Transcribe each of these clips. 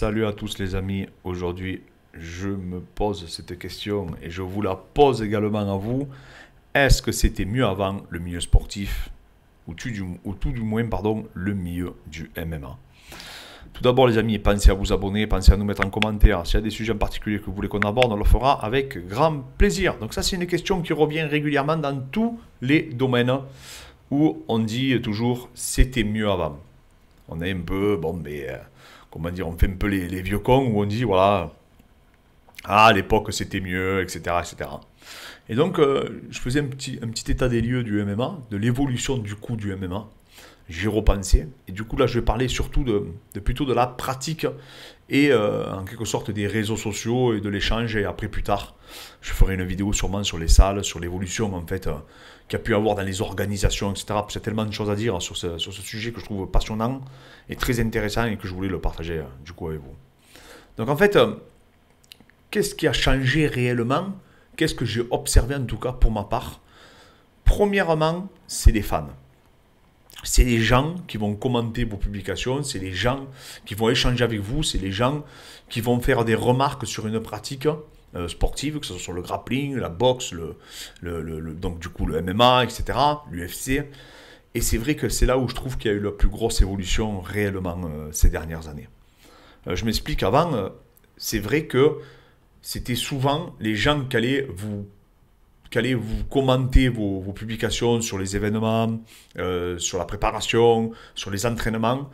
Salut à tous les amis, aujourd'hui je me pose cette question et je vous la pose également à vous. Est-ce que c'était mieux avant le milieu sportif ou tout du moins pardon, le milieu du MMA? Tout d'abord les amis, pensez à vous abonner, pensez à nous mettre en commentaire. S'il y a des sujets en particulier que vous voulez qu'on aborde, on le fera avec grand plaisir. Donc ça c'est une question qui revient régulièrement dans tous les domaines où on dit toujours c'était mieux avant. On est un peu, bon, mais comment dire, on fait un peu les vieux cons où on dit, voilà, ah, à l'époque c'était mieux, etc., etc. Et cetera. Et donc, je faisais un petit état des lieux du MMA, de l'évolution du coup du MMA. J'y repensé. Et du coup, là, je vais parler surtout plutôt de la pratique et en quelque sorte des réseaux sociaux et de l'échange. Et après, plus tard, je ferai une vidéo sûrement sur les salles, sur l'évolution en fait qu'il y a pu avoir dans les organisations, etc. Parce qu'il y a tellement de choses à dire sur ce sujet que je trouve passionnant et très intéressant et que je voulais le partager du coup avec vous. Donc en fait, qu'est-ce qui a changé réellement? Qu'est-ce que j'ai observé en tout cas pour ma part? Premièrement, c'est les fans. C'est les gens qui vont commenter vos publications, c'est les gens qui vont échanger avec vous, c'est les gens qui vont faire des remarques sur une pratique sportive, que ce soit sur le grappling, la boxe, donc du coup le MMA, etc., l'UFC. Et c'est vrai que c'est là où je trouve qu'il y a eu la plus grosse évolution réellement ces dernières années. Je m'explique, avant, c'est vrai que c'était souvent les gens qui allaient vous commenter vos publications sur les événements, sur la préparation, sur les entraînements.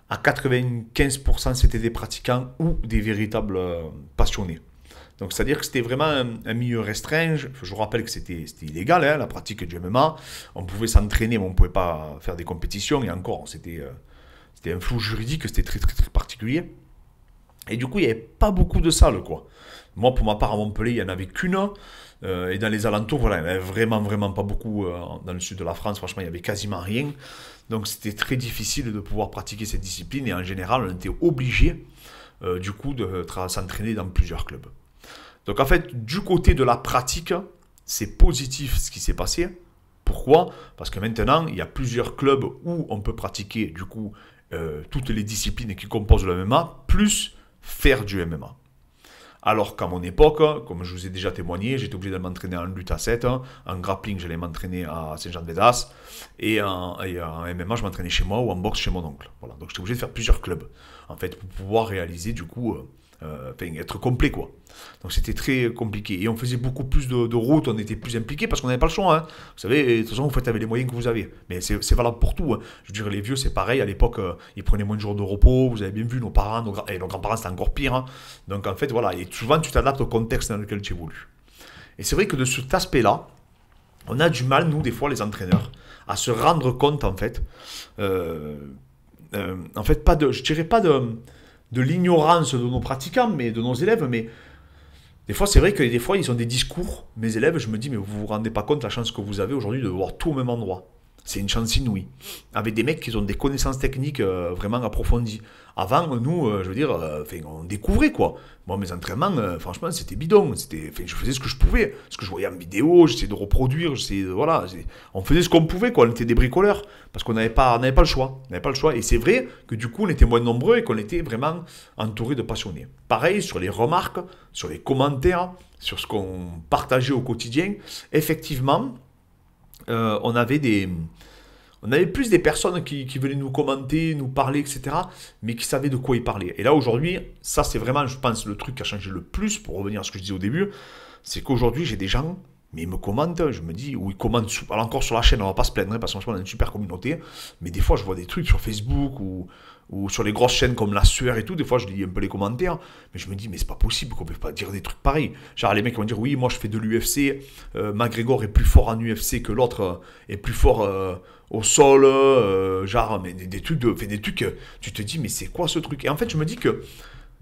À 95%, c'était des pratiquants ou des véritables passionnés. Donc, c'est-à-dire que c'était vraiment un milieu restreint. Je vous rappelle que c'était illégal, hein, la pratique du MMA. On pouvait s'entraîner, mais on ne pouvait pas faire des compétitions. Et encore, c'était un flou juridique, c'était très, très, très particulier. Et du coup, il n'y avait pas beaucoup de salles, quoi. Moi, pour ma part, à Montpellier, il n'y en avait qu'une. Et dans les alentours, voilà, il n'y en avait vraiment, vraiment pas beaucoup. Dans le sud de la France, franchement, il n'y avait quasiment rien. Donc, c'était très difficile de pouvoir pratiquer cette discipline. Et en général, on était obligé, du coup, de s'entraîner dans plusieurs clubs. Donc, en fait, du côté de la pratique, c'est positif ce qui s'est passé. Pourquoi? Parce que maintenant, il y a plusieurs clubs où on peut pratiquer, du coup, toutes les disciplines qui composent le MMA, plus faire du MMA. Alors qu'à mon époque, comme je vous ai déjà témoigné, j'étais obligé de m'entraîner en lutte à 7, en grappling, j'allais m'entraîner à Saint-Jean-de-Védas, et en MMA, je m'entraînais chez moi ou en boxe chez mon oncle. Voilà. Donc j'étais obligé de faire plusieurs clubs, en fait, pour pouvoir réaliser, du coup, être complet, quoi. Donc c'était très compliqué. Et on faisait beaucoup plus de routes, on était plus impliqués parce qu'on n'avait pas le choix, hein. Vous savez, de toute façon, vous faites avec les moyens que vous avez. Mais c'est valable pour tout, hein. Je veux dire, les vieux, c'est pareil. À l'époque, ils prenaient moins de jours de repos. Vous avez bien vu, nos parents, et nos grands-parents, c'était encore pire, hein. Donc en fait, voilà. Et souvent, tu t'adaptes au contexte dans lequel tu évolues. Et c'est vrai que de cet aspect-là, on a du mal, nous, des fois, les entraîneurs, à se rendre compte, en fait, pas de, je dirais pas de l'ignorance de nos pratiquants, mais de nos élèves, mais des fois, c'est vrai que des fois, ils ont des discours. Mes élèves, je me dis, mais vous vous rendez pas compte la chance que vous avez aujourd'hui de voir tout au même endroit. C'est une chance inouïe. Avec des mecs qui ont des connaissances techniques vraiment approfondies. Avant, nous, je veux dire, on découvrait quoi. Moi, mes entraînements, franchement, c'était bidon. Je faisais ce que je pouvais. Ce que je voyais en vidéo, j'essayais de reproduire. Voilà, on faisait ce qu'on pouvait, quoi. On était des bricoleurs. Parce qu'on n'avait pas le choix. On n'avait pas le choix. Et c'est vrai que du coup, on était moins nombreux et qu'on était vraiment entouré de passionnés. Pareil, sur les remarques, sur les commentaires, sur ce qu'on partageait au quotidien. Effectivement, on avait plus des personnes qui venaient nous commenter, nous parler, etc., mais qui savaient de quoi ils parlaient. Et là, aujourd'hui, ça, c'est vraiment, je pense, le truc qui a changé le plus, pour revenir à ce que je disais au début, c'est qu'aujourd'hui, j'ai des gens, mais ils me commentent, je me dis, ou ils commentent, alors encore sur la chaîne, on va pas se plaindre, parce que franchement, on a une super communauté, mais des fois, je vois des trucs sur Facebook, ou sur les grosses chaînes comme La Sueur et tout, des fois, je lis un peu les commentaires, mais je me dis, mais c'est pas possible qu'on peut pas dire des trucs pareils. Genre, les mecs vont dire, oui, moi, je fais de l'UFC, McGregor est plus fort en UFC que l'autre est plus fort au sol, genre, mais des trucs, tu te dis, mais c'est quoi ce truc? Et en fait, je me dis que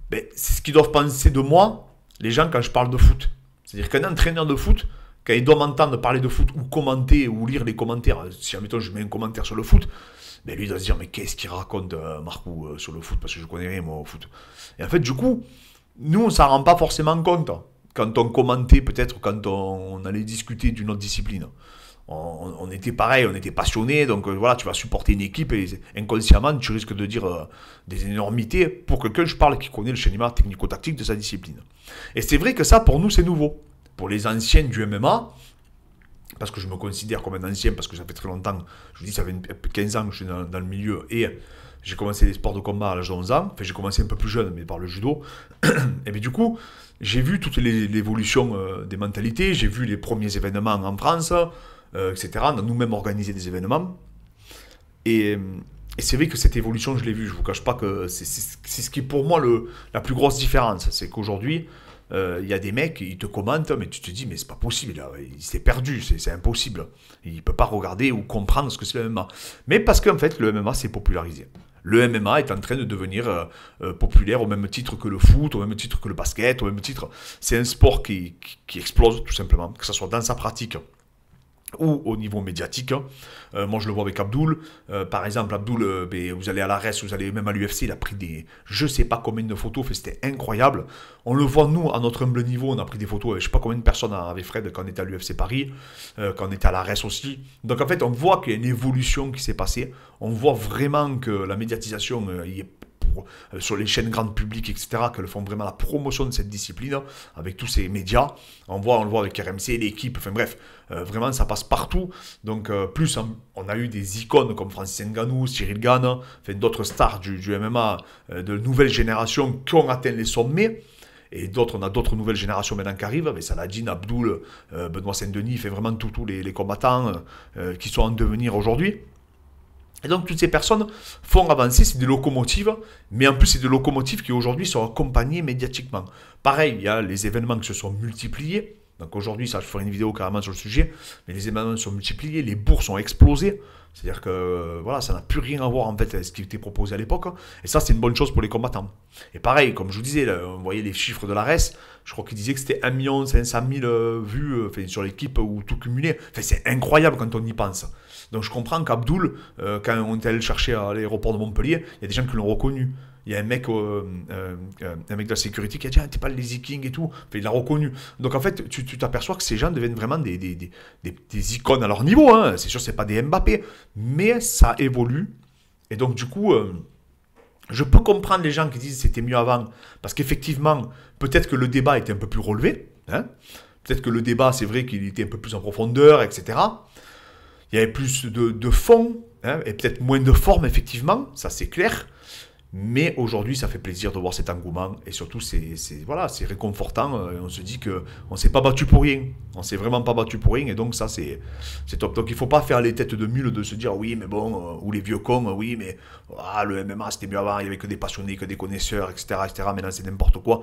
ben, c'est ce qu'ils doivent penser de moi, les gens, quand je parle de foot. C'est-à-dire qu'un entraîneur de foot, quand il doit m'entendre parler de foot ou commenter ou lire les commentaires, si admettons je mets un commentaire sur le foot, ben lui il doit se dire mais qu'est-ce qu'il raconte Marcou sur le foot parce que je connais rien moi au foot. Et en fait du coup, nous on s'en rend pas forcément compte quand on commentait peut-être quand on allait discuter d'une autre discipline. on était pareil, on était passionnés, donc voilà, tu vas supporter une équipe et inconsciemment, tu risques de dire des énormités pour quelqu'un, je parle, qui connaît le schéma technico-tactique de sa discipline. Et c'est vrai que ça, pour nous, c'est nouveau. Pour les anciens du MMA, parce que je me considère comme un ancien, parce que ça fait très longtemps, je vous dis, ça fait 15 ans que je suis dans le milieu, et j'ai commencé les sports de combat à l'âge de 11 ans, enfin j'ai commencé un peu plus jeune, mais par le judo, et bien du coup, j'ai vu toute l'évolution des mentalités, j'ai vu les premiers événements en France, etc. On a nous-mêmes organisé des événements. Et c'est vrai que cette évolution, je l'ai vue. Je ne vous cache pas que c'est ce qui est pour moi la plus grosse différence. C'est qu'aujourd'hui, il y a des mecs, ils te commentent, mais tu te dis, mais c'est pas possible, il s'est perdu, c'est impossible. Il ne peut pas regarder ou comprendre ce que c'est le MMA. Mais parce qu'en fait, le MMA s'est popularisé. Le MMA est en train de devenir populaire au même titre que le foot, au même titre que le basket, au même titre. C'est un sport qui explose tout simplement, que ce soit dans sa pratique ou au niveau médiatique. Moi, je le vois avec Abdul. Par exemple, Abdul, vous allez à l'ARES, vous allez même à l'UFC, il a pris des je sais pas combien de photos, c'était incroyable. On le voit, nous, à notre humble niveau, on a pris des photos avec je sais pas combien de personnes avec Fred quand on était à l'UFC Paris, quand on était à l'ARES aussi. Donc en fait, on voit qu'il y a une évolution qui s'est passée. On voit vraiment que la médiatisation y est sur les chaînes grandes publiques, etc., qu'elles font vraiment la promotion de cette discipline, avec tous ces médias. On le voit avec RMC, l'équipe, enfin bref, vraiment ça passe partout. Donc plus on a eu des icônes comme Francis Ngannou, Cyril Gane, enfin, d'autres stars du MMA de nouvelle génération qui ont atteint les sommets. Et on a d'autres nouvelles générations maintenant qui arrivent, avec Saladin, Abdul, Benoît Saint-Denis, fait vraiment tous les combattants qui sont en devenir aujourd'hui. Et donc toutes ces personnes font avancer, c'est des locomotives, mais en plus c'est des locomotives qui aujourd'hui sont accompagnées médiatiquement. Pareil, il y a les événements qui se sont multipliés. Donc aujourd'hui, ça, je ferai une vidéo carrément sur le sujet, mais les événements sont multipliés, les bourses ont explosé. C'est-à-dire que voilà, ça n'a plus rien à voir en fait avec ce qui était proposé à l'époque. Et ça, c'est une bonne chose pour les combattants. Et pareil, comme je vous disais, là, on voyait les chiffres de l'ARES, je crois qu'il disait que c'était 1 500 000 vues sur l'équipe ou tout cumulé. Enfin, c'est incroyable quand on y pense. Donc je comprends qu'Abdul, quand on est allé le chercher à l'aéroport de Montpellier, il y a des gens qui l'ont reconnu. Il y a un mec de la sécurité qui a dit « Ah, t'es pas le Lazy King et tout ». Enfin, il l'a reconnu. Donc en fait, tu t'aperçois que ces gens deviennent vraiment des icônes à leur niveau. Hein. C'est sûr, c'est pas des Mbappé, mais ça évolue. Et donc du coup, je peux comprendre les gens qui disent « C'était mieux avant ». Parce qu'effectivement, peut-être que le débat était un peu plus relevé. Hein. Peut-être que le débat, c'est vrai qu'il était un peu plus en profondeur, etc. Il y avait plus de fond, hein, et peut-être moins de forme, effectivement, ça c'est clair. Mais aujourd'hui, ça fait plaisir de voir cet engouement. Et surtout, c'est réconfortant. On se dit qu'on ne s'est pas battu pour rien. On ne s'est vraiment pas battu pour rien. Et donc, ça, c'est top. Donc, il ne faut pas faire les têtes de mule de se dire, oui, mais bon, ou les vieux cons, oui, mais le MMA, c'était mieux avant. Il n'y avait que des passionnés, que des connaisseurs, etc. etc. Maintenant, c'est n'importe quoi.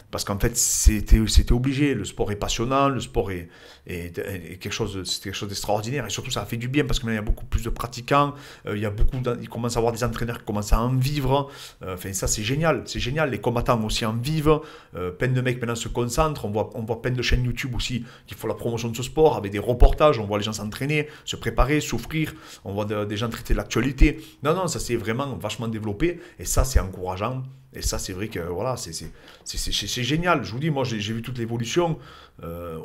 Parce qu'en fait, c'était obligé. Le sport est passionnant, le sport est quelque chose d'extraordinaire. Et surtout, ça a fait du bien parce que maintenant, il y a beaucoup plus de pratiquants. Il commence à avoir des entraîneurs qui commencent à en vivre. Enfin, ça, c'est génial. C'est génial. Les combattants aussi en vivent. Plein de mecs maintenant se concentrent. On voit plein de chaînes YouTube aussi qui font la promotion de ce sport avec des reportages. On voit les gens s'entraîner, se préparer, souffrir. On voit des gens traiter l'actualité. Non, ça s'est vraiment vachement développé. Et ça, c'est encourageant. Et ça, c'est vrai que voilà, c'est génial. Je vous dis, moi, j'ai vu toute l'évolution.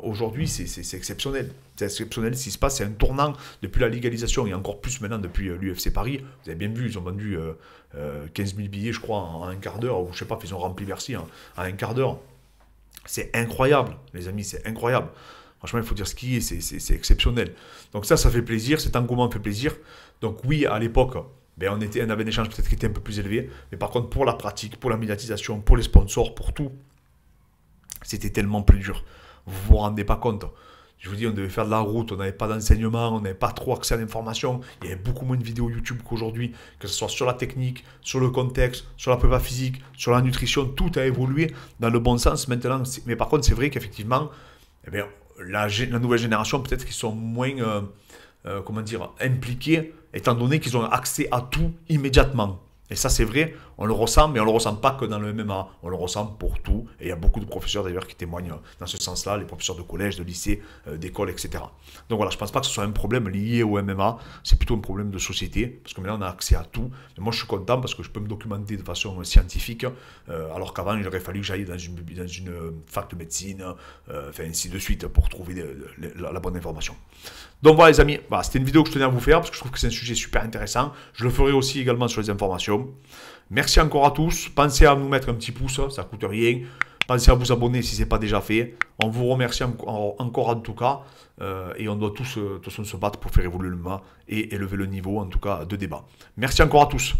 Aujourd'hui, c'est exceptionnel. C'est exceptionnel ce qui se passe. C'est un tournant depuis la légalisation et encore plus maintenant depuis l'UFC Paris. Vous avez bien vu, ils ont vendu 15 000 billets, je crois, en un quart d'heure. Ou je sais pas, ils ont rempli Bercy en un quart d'heure. C'est incroyable, les amis, c'est incroyable. Franchement, il faut dire ce qui est, c'est exceptionnel. Donc ça fait plaisir. Cet engouement fait plaisir. Donc oui, à l'époque... on avait un échange peut-être qui était un peu plus élevé, mais par contre pour la pratique, pour la médiatisation, pour les sponsors, pour tout, c'était tellement plus dur. Vous vous rendez pas compte. Je vous dis, on devait faire de la route, on n'avait pas d'enseignement, on n'avait pas trop accès à l'information, il y avait beaucoup moins de vidéos YouTube qu'aujourd'hui, que ce soit sur la technique, sur le contexte, sur la prépa physique, sur la nutrition, tout a évolué dans le bon sens maintenant. Mais par contre, c'est vrai qu'effectivement, la nouvelle génération, peut-être qu'ils sont moins impliqués, étant donné qu'ils ont accès à tout immédiatement. Et ça, c'est vrai, on le ressent, mais on ne le ressent pas que dans le MMA, on le ressent pour tout. Et il y a beaucoup de professeurs d'ailleurs qui témoignent dans ce sens-là, les professeurs de collège, de lycée, d'école, etc. Donc voilà, je ne pense pas que ce soit un problème lié au MMA, c'est plutôt un problème de société, parce que maintenant on a accès à tout. Mais moi je suis content parce que je peux me documenter de façon scientifique, alors qu'avant il aurait fallu que j'aille dans une fac de médecine, enfin ainsi de suite, pour trouver la bonne information. Donc voilà les amis, voilà, c'était une vidéo que je tenais à vous faire parce que je trouve que c'est un sujet super intéressant. Je le ferai aussi également sur les informations. Merci encore à tous. Pensez à nous mettre un petit pouce, ça ne coûte rien. Pensez à vous abonner si ce n'est pas déjà fait. On vous remercie encore en tout cas. Et on doit tous de toute façon, se battre pour faire évoluer le MMA et élever le niveau en tout cas de débat. Merci encore à tous.